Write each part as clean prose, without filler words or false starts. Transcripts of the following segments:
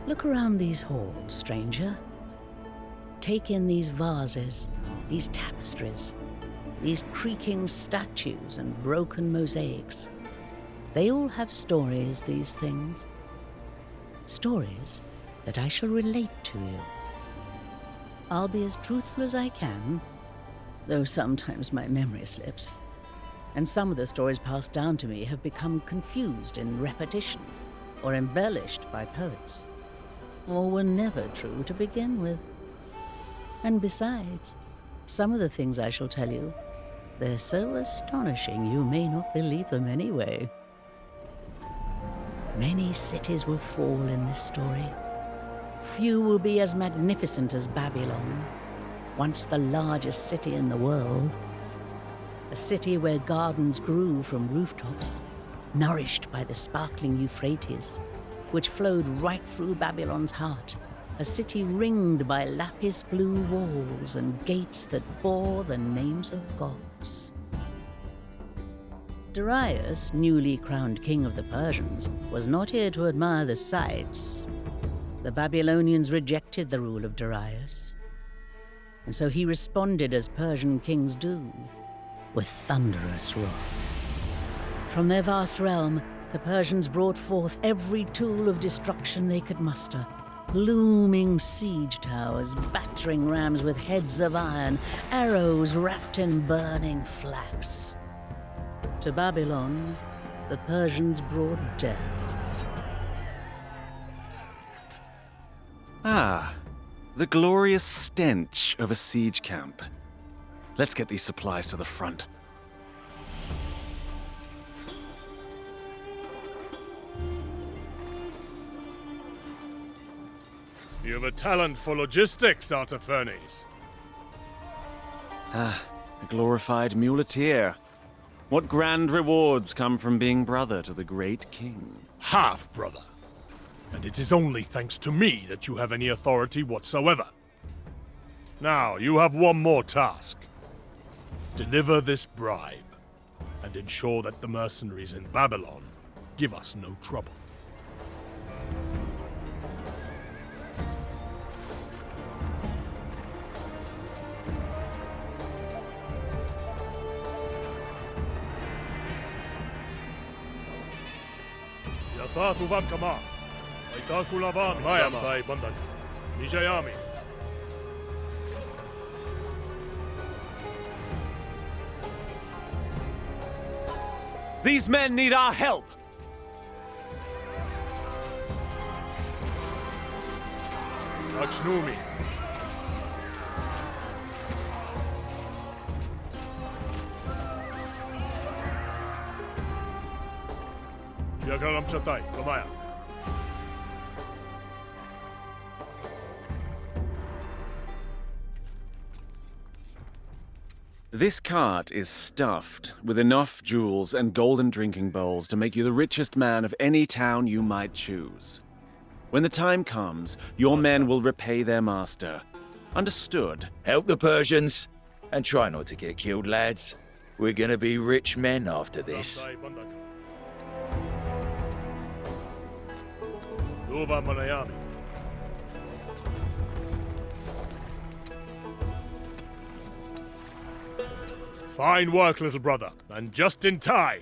Look around these halls, stranger. Take in these vases, these tapestries, these creaking statues and broken mosaics. They all have stories, these things. Stories that I shall relate to you. I'll be as truthful as I can, though sometimes my memory slips. And some of the stories passed down to me have become confused in repetition or embellished by poets, or were never true to begin with. And besides, some of the things I shall tell you, they're so astonishing you may not believe them anyway. Many cities will fall in this story. Few will be as magnificent as Babylon, once the largest city in the world. A city where gardens grew from rooftops, nourished by the sparkling Euphrates, which flowed right through Babylon's heart. A city ringed by lapis blue walls and gates that bore the names of gods. Darius, newly crowned king of the Persians, was not here to admire the sights. The Babylonians rejected the rule of Darius, and so he responded as Persian kings do, with thunderous wrath. From their vast realm, the Persians brought forth every tool of destruction they could muster. Looming siege towers, battering rams with heads of iron, arrows wrapped in burning flax. To Babylon, the Persians brought death. Ah, the glorious stench of a siege camp. Let's get these supplies to the front. You have a talent for logistics, artaphernes. A glorified muleteer. What grand rewards come from being brother to the great king? Half-brother. And it is only thanks to me that you have any authority whatsoever. Now, you have one more task. Deliver this bribe, and ensure that the mercenaries in Babylon give us no trouble. Yathatu Vakama, Aitakulavan, Mayamtai Bandaga, Nijayami. These men need our help! Achnumi. Yagaram Chatai, Kamaya. This cart is stuffed with enough jewels and golden drinking bowls to make you the richest man of any town you might choose. When the time comes, your men will repay their master. Understood? Help the Persians, and try not to get killed, lads. We're gonna be rich men after this. Fine work, little brother, and just in time.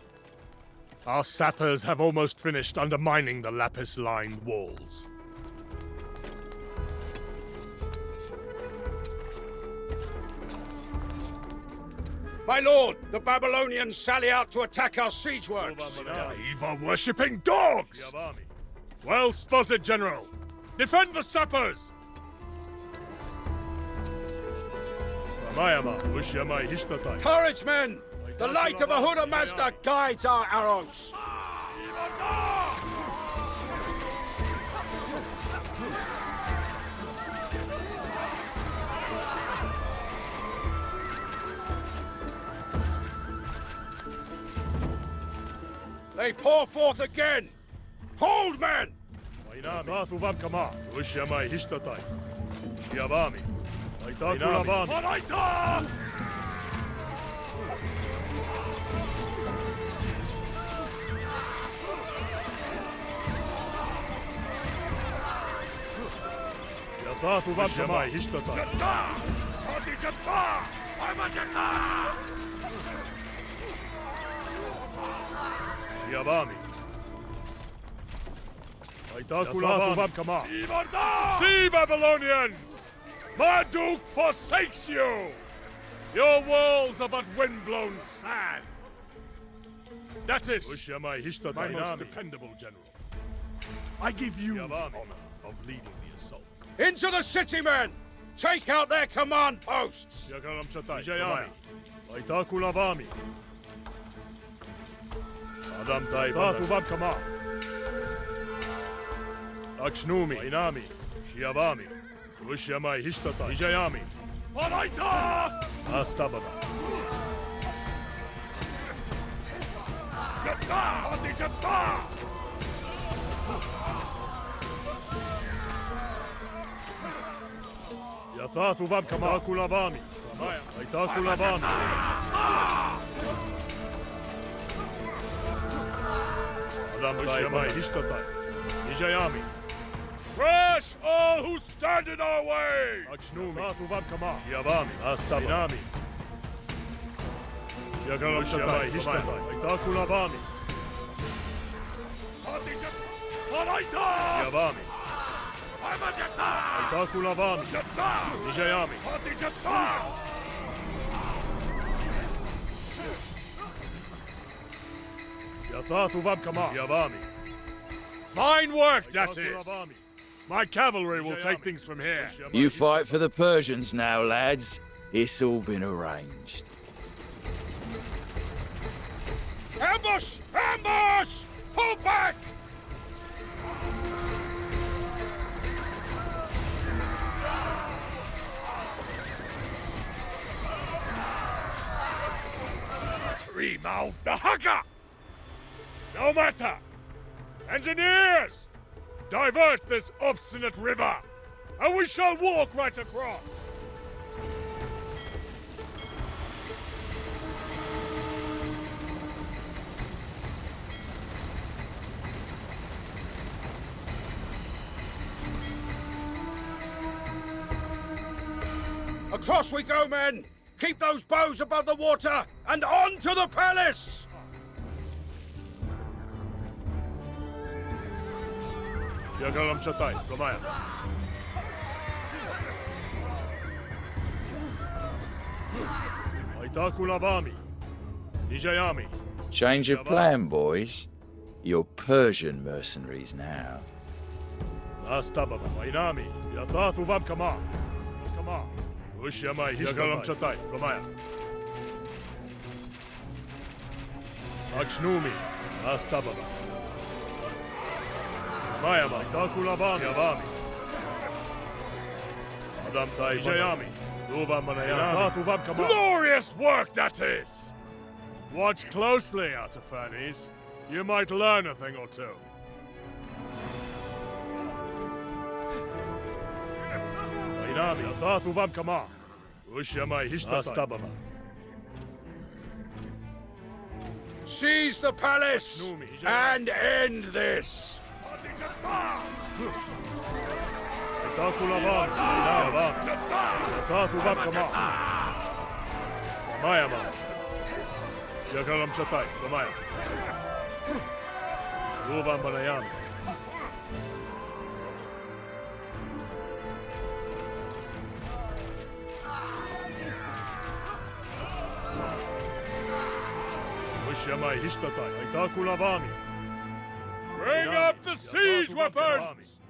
Our sappers have almost finished undermining the lapis-lined walls. My lord, the Babylonians sally out to attack our siege works. Shiva-worshipping dogs! Well spotted, General. Defend the sappers! Courage, men! The light of Ahura Mazda guides our arrows. They pour forth again! Hold, men! Yathathu Vamkama Hishtata. Jatta! Hadi Jatta! I'm a Jatta! Yavami. Yathathu Vamkama. See, Babylonians! Marduk forsakes you! Your walls are but windblown sand! That is my most dependable general. I give you the honor of leading the assault. Into the city, men! Take out their command posts! Yagaram Chatai, Jayami, Aitakulavami, Adam Tai, Tatu Vamkama, Akshnumi, Inami, Shiavami, Ushyamai Hishtata, Jayami, Palaita! Astababa. Jatta! Hadi Jatta! Yathathu Vamkama, Kulavami, Aitakulavami. Adam Tai, Hishtata, Jayami. Crush all who stand in our way! Akshnumi, Yathathu Vamkama, Shiavami, Astabami. Yagaram Shatai, Hishtata, Aitakulavami. Hadi Jatta! Palaita! Shiavami, I'm a Jatta! Aitakulavami, Jatta! Jayami. Hadi Jatta! Yathathu Vamkama, Shiavami. Fine work, datis! My cavalry will take things from here. You fight for the Persians now, lads. It's all been arranged. Ambush! Ambush! Pull back! Three-mouthed Dahaka! No matter! Engineers! Divert this obstinate river, and we shall walk right across! Across we go, men! Keep those bows above the water, and on to the palace! Yagaram Chatai, Flamaya. Aitakulavami, Nijayami. Change of plan, boys. You're Persian mercenaries now. Astababa, Ainami, Yathathu Vamkama. Kama. Ushyamai, Yagaram Chatai, Flamaya. Akshnumi, Astababa. Mayama, Takulavami, Yavami. Adam Tai, Jayami. Glorious work, that is! Watch closely, artaphernes. You might learn a thing or two. Ainami, Yathathu Vamkama. Ushyamai Hishtata. Seize the palace and end this! Takulavami, Yavami. Yathathu Vamkama. Mayama. Yagaram Chatai, Flamaya. Uvam Banayami. Ushyamai Hishtatai, Aitakulavami. Bring up the siege weapons!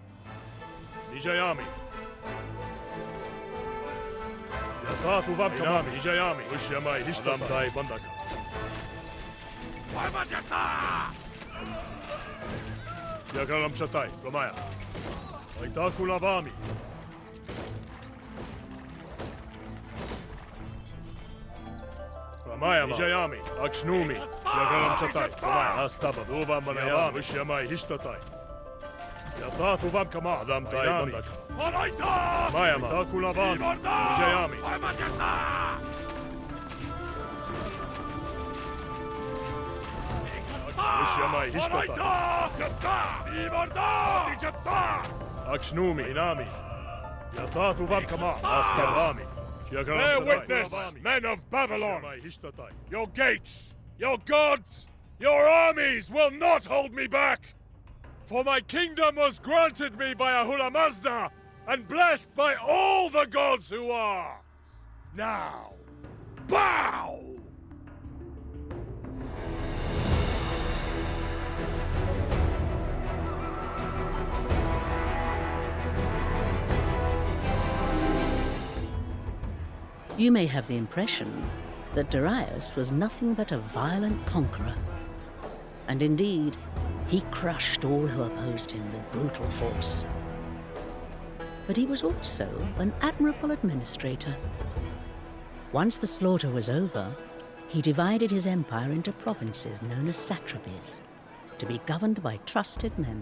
Nijayami. Yathathu Vamkama, Nijayami. Ushyamai Hishtatai, Bandaka. Yagaram Chatai, Flamaya. Aitakulavami. Flamaya, Nijayami. Akshnumi. Yagaram Chatai, Flamaya. Astaba, Uvam Banayam, Ushyamai Hishtatai. Yathathu Vamkama, Adam Tai, Bandaka. Mayama, Aitakulavami. Nijayami. Ushyamai Hishtatai. Akshnumi, Inami. Bear witness, men of Babylon! Your gates, your gods, your armies will not hold me back! For my kingdom was granted me by Ahura Mazda, and blessed by all the gods who are! Now, bow! You may have the impression that Darius was nothing but a violent conqueror. And indeed, he crushed all who opposed him with brutal force. But he was also an admirable administrator. Once the slaughter was over, he divided his empire into provinces known as satrapies, to be governed by trusted men.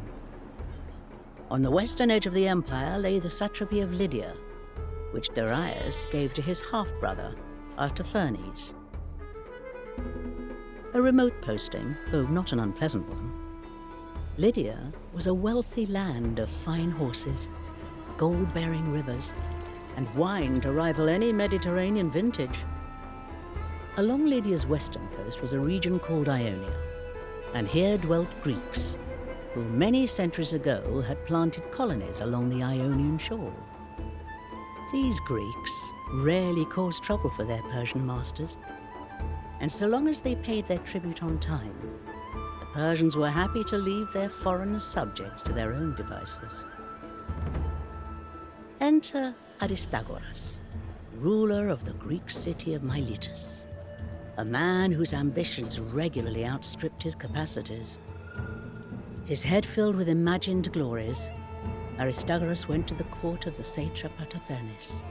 On the western edge of the empire lay the satrapy of Lydia, which Darius gave to his half-brother, Artaphernes. A remote posting, though not an unpleasant one. Lydia was a wealthy land of fine horses, gold-bearing rivers, and wine to rival any Mediterranean vintage. Along Lydia's western coast was a region called Ionia, and here dwelt Greeks, who many centuries ago had planted colonies along the Ionian shore. These Greeks rarely caused trouble for their Persian masters, and so long as they paid their tribute on time, the Persians were happy to leave their foreign subjects to their own devices. Enter Aristagoras, ruler of the Greek city of Miletus, a man whose ambitions regularly outstripped his capacities. His head filled with imagined glories, Aristagoras went to the court of the satrap Artaphernes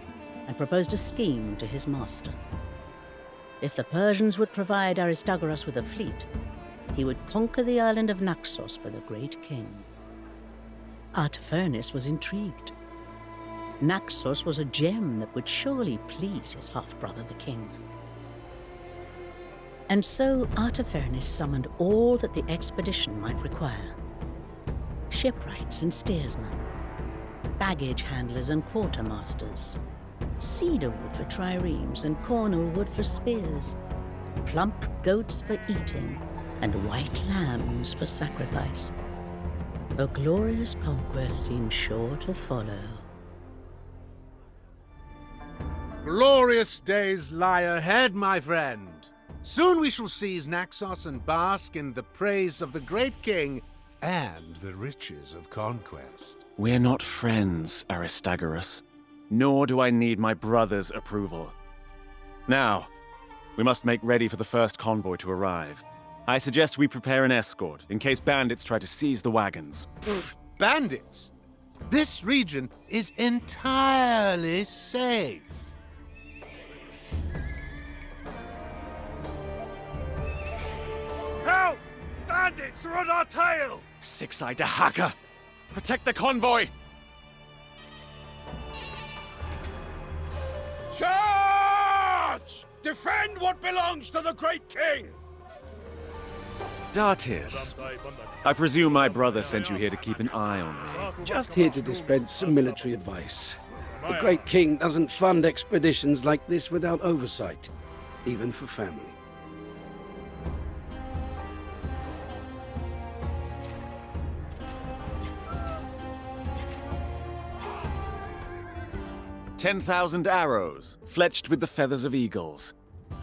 and proposed a scheme to his master. If the Persians would provide Aristagoras with a fleet, he would conquer the island of Naxos for the great king. Artaphernes was intrigued. Naxos was a gem that would surely please his half-brother the king. And so Artaphernes summoned all that the expedition might require: shipwrights and steersmen, baggage handlers and quartermasters, cedar wood for triremes and cornel wood for spears, plump goats for eating, and white lambs for sacrifice. A glorious conquest seemed sure to follow. Glorious days lie ahead, my friend. Soon we shall seize Naxos and bask in the praise of the great king and the riches of conquest. We're not friends, Aristagoras. Nor do I need my brother's approval. Now, we must make ready for the first convoy to arrive. I suggest we prepare an escort, in case bandits try to seize the wagons. Bandits? This region is entirely safe. Help! Bandits are on our tail! Six-eyed Dahaka! Protect the convoy! Charge! Defend what belongs to the great king! Datis, I presume my brother sent you here to keep an eye on me. Just here to dispense some military advice. The great king doesn't fund expeditions like this without oversight, even for family. 10,000 arrows, fletched with the feathers of eagles.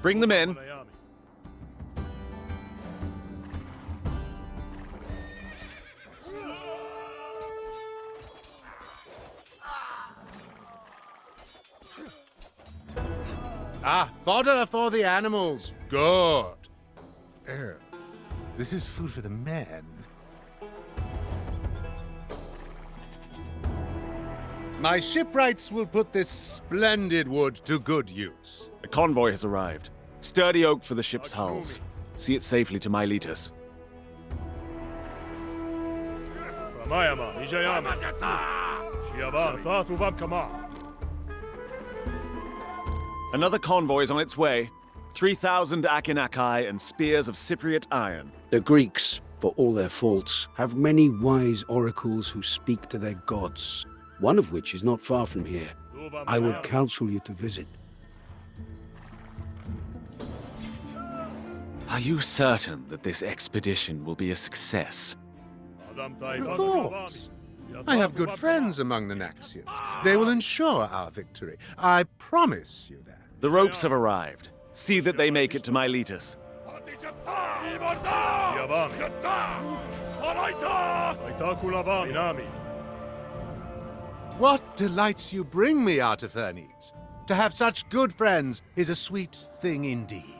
Bring them in. Fodder for the animals. Good. This is food for the men. My shipwrights will put this splendid wood to good use. A convoy has arrived. Sturdy oak for the ship's hulls. See it safely to Miletus. Another convoy is on its way. 3,000 Akinakai and spears of Cypriot iron. The Greeks, for all their faults, have many wise oracles who speak to their gods. one of which is not far from here. I would counsel you to visit. Are you certain that this expedition will be a success? Of course. I have good friends among the Naxians. They will ensure our victory. I promise you that. The ropes have arrived. See that they make it to Miletus. What delights you bring me, artaphernes? To have such good friends is a sweet thing indeed.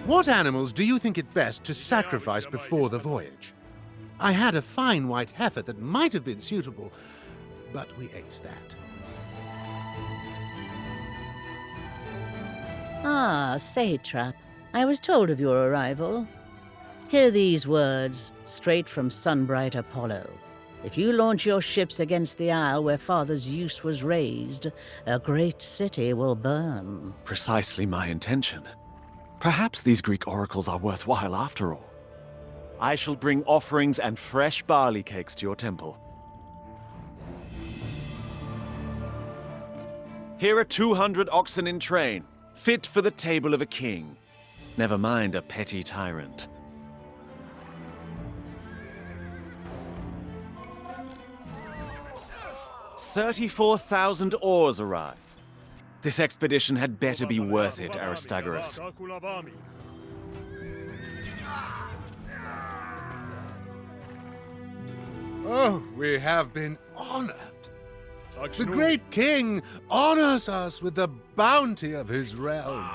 What animals do you think it best to sacrifice before the voyage? I had a fine white heifer that might have been suitable, but we ate that. Ah, satrap. I was told of your arrival. Hear these words, straight from sunbright Apollo. If you launch your ships against the isle where Father Zeus was raised, a great city will burn. Precisely my intention. Perhaps these Greek oracles are worthwhile after all. I shall bring offerings and fresh barley cakes to your temple. Here are 200 oxen in train, fit for the table of a king. Never mind a petty tyrant. $34,000 oars arrive. This expedition had better be worth it, Aristagoras. Oh, we have been honored. The great king honors us with the bounty of his realm.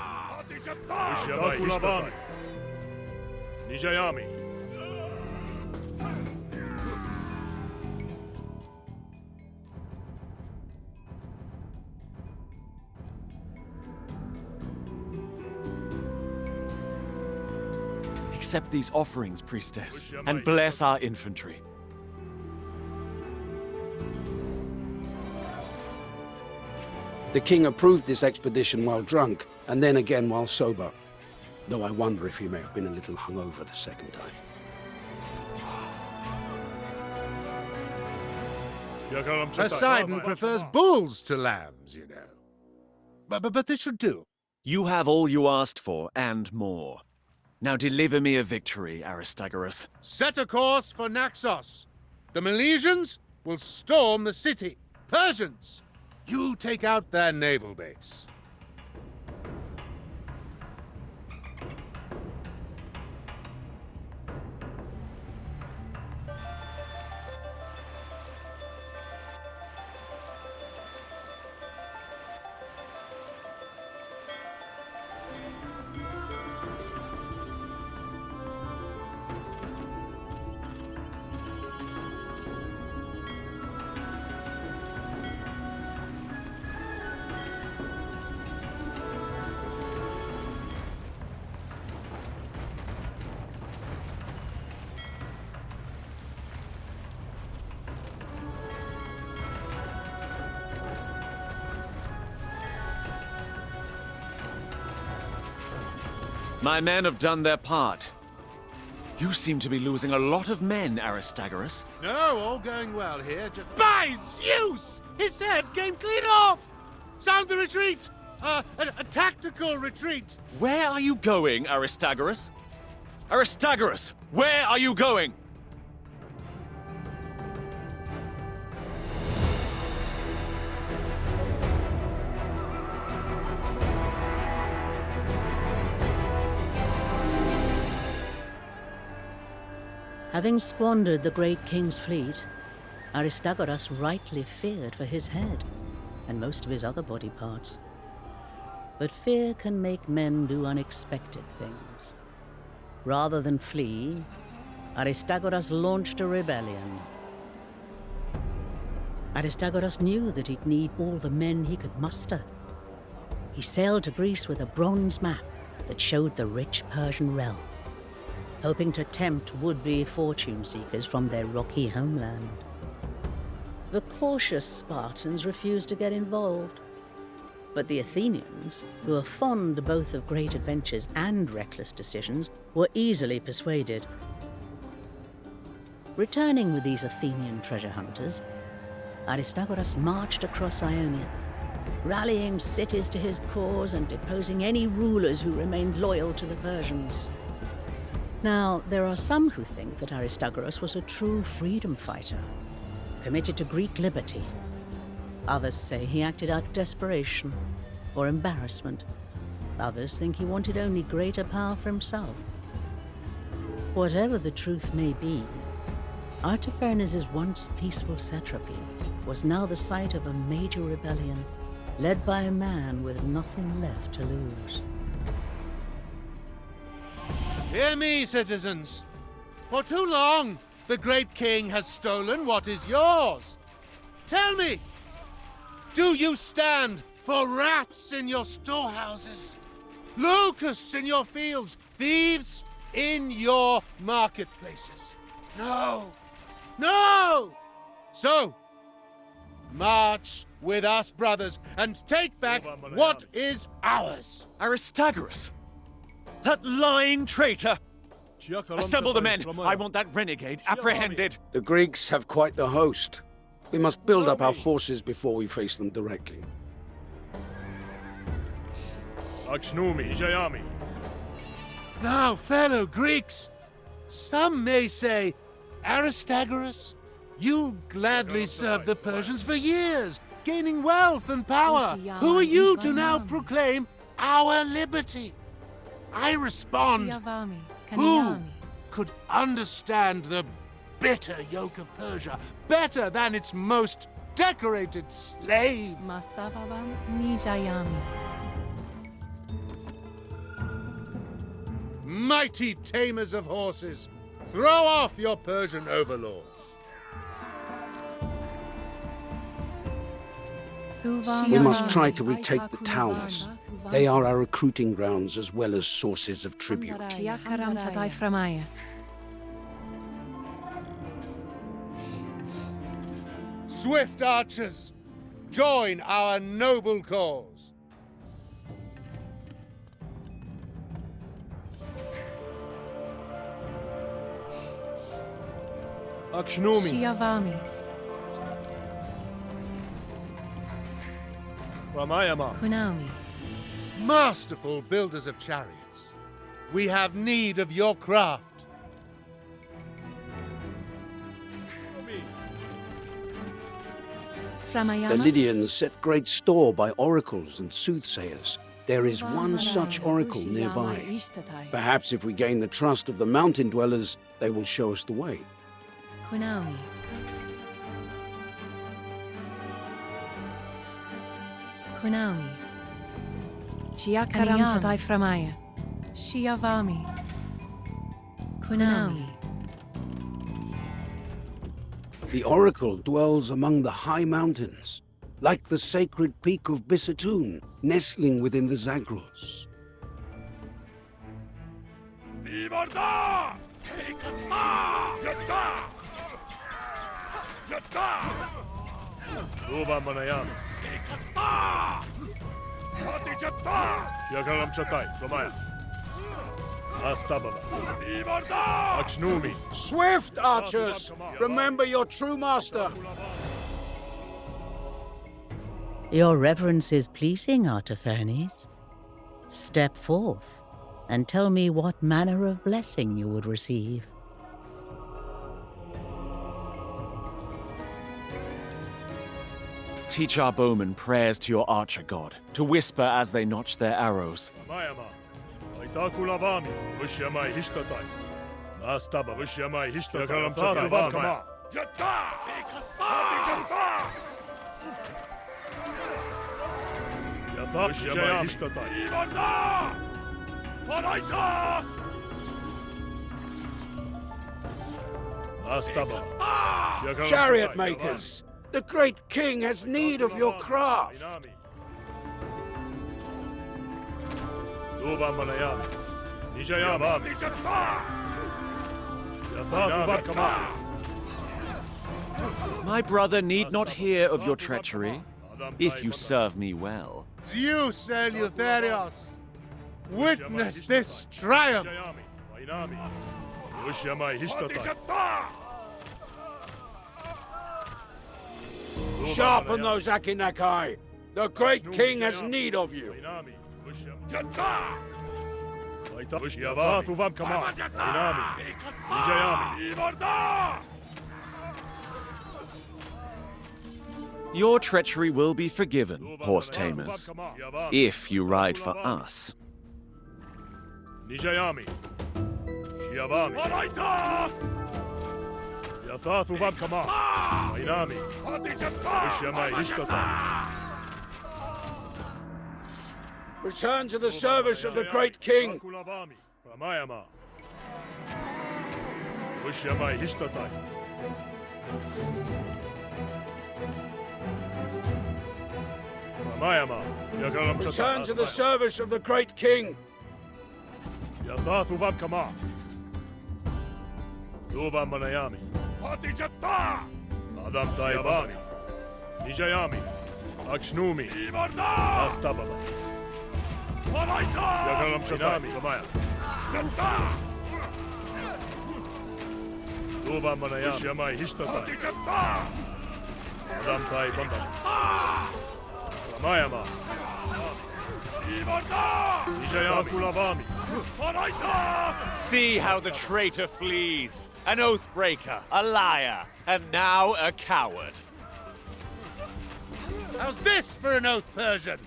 Accept these offerings, priestess, and bless our infantry. The king approved this expedition while drunk, and then again while sober. Though I wonder if he may have been a little hungover the second time. Poseidon prefers bulls to lambs, you know. But this should do. You have all you asked for, and more. Now deliver me a victory, Aristagoras. Set a course for Naxos. The Milesians will storm the city. Persians, you take out their naval base. My men have done their part. You seem to be losing a lot of men, Aristagoras. No, all going well here. By Zeus! His head came clean off! Sound the retreat! A tactical retreat! Where are you going, Aristagoras? Aristagoras, where are you going? Having squandered the great king's fleet, Aristagoras rightly feared for his head and most of his other body parts. But fear can make men do unexpected things. Rather than flee, Aristagoras launched a rebellion. Aristagoras knew that he'd need all the men he could muster. He sailed to Greece with a bronze map that showed the rich Persian realm, hoping to tempt would-be fortune seekers from their rocky homeland. The cautious Spartans refused to get involved. But the Athenians, who are fond both of great adventures and reckless decisions, were easily persuaded. Returning with these Athenian treasure hunters, Aristagoras marched across Ionia, rallying cities to his cause and deposing any rulers who remained loyal to the Persians. Now, there are some who think that Aristagoras was a true freedom fighter, committed to Greek liberty. Others say he acted out of desperation or embarrassment. Others think he wanted only greater power for himself. Whatever the truth may be, Artaphernes' once peaceful satrapy was now the site of a major rebellion, led by a man with nothing left to lose. Hear me, citizens. For too long, the great king has stolen what is yours. Tell me, do you stand for rats in your storehouses, locusts in your fields, thieves in your marketplaces? No! No! So, march with us, brothers, and take back what is ours. Aristagoras! That lying traitor! Assemble the men! I want that renegade apprehended! The Greeks have quite the host. We must build up our forces before we face them directly. Now, fellow Greeks, some may say, Aristagoras, you gladly served the Persians for years, gaining wealth and power. Who are you to now proclaim our liberty? I respond, who could understand the bitter yoke of Persia better than its most decorated slave? Mighty tamers of horses, throw off your Persian overlords. We must try to retake the towns. They are our recruiting grounds as well as sources of tribute. Swift archers, join our noble cause. Masterful builders of chariots, we have need of your craft. The Lydians set great store by oracles and soothsayers. There is one such oracle nearby. Perhaps if we gain the trust of the mountain dwellers, they will show us the way. The oracle dwells among the high mountains, like the sacred peak of Bisatoon, nestling within the Zagros. Swift, archers! Remember your true master! Your reverence is pleasing, Artaphernes. Step forth and tell me what manner of blessing you would receive. Teach our bowmen prayers to your archer god, to whisper as they notch their arrows. Chariot makers! The great king has need of your craft! My brother need not hear of your treachery, if you serve me well. Zeus Eleutherios, witness this triumph! Sharpen those Akinakai! The great king has need of you! Your treachery will be forgiven, horse tamers, if you ride for us. Return to the service of the great king! Return to the service of the great king! See how the traitor flees! An oath-breaker, a liar, and now a coward. How's this for an oath, Persian?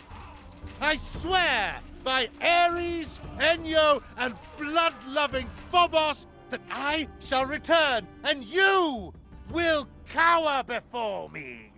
I swear by Ares, Enyo, and blood-loving Phobos that I shall return, and you will cower before me!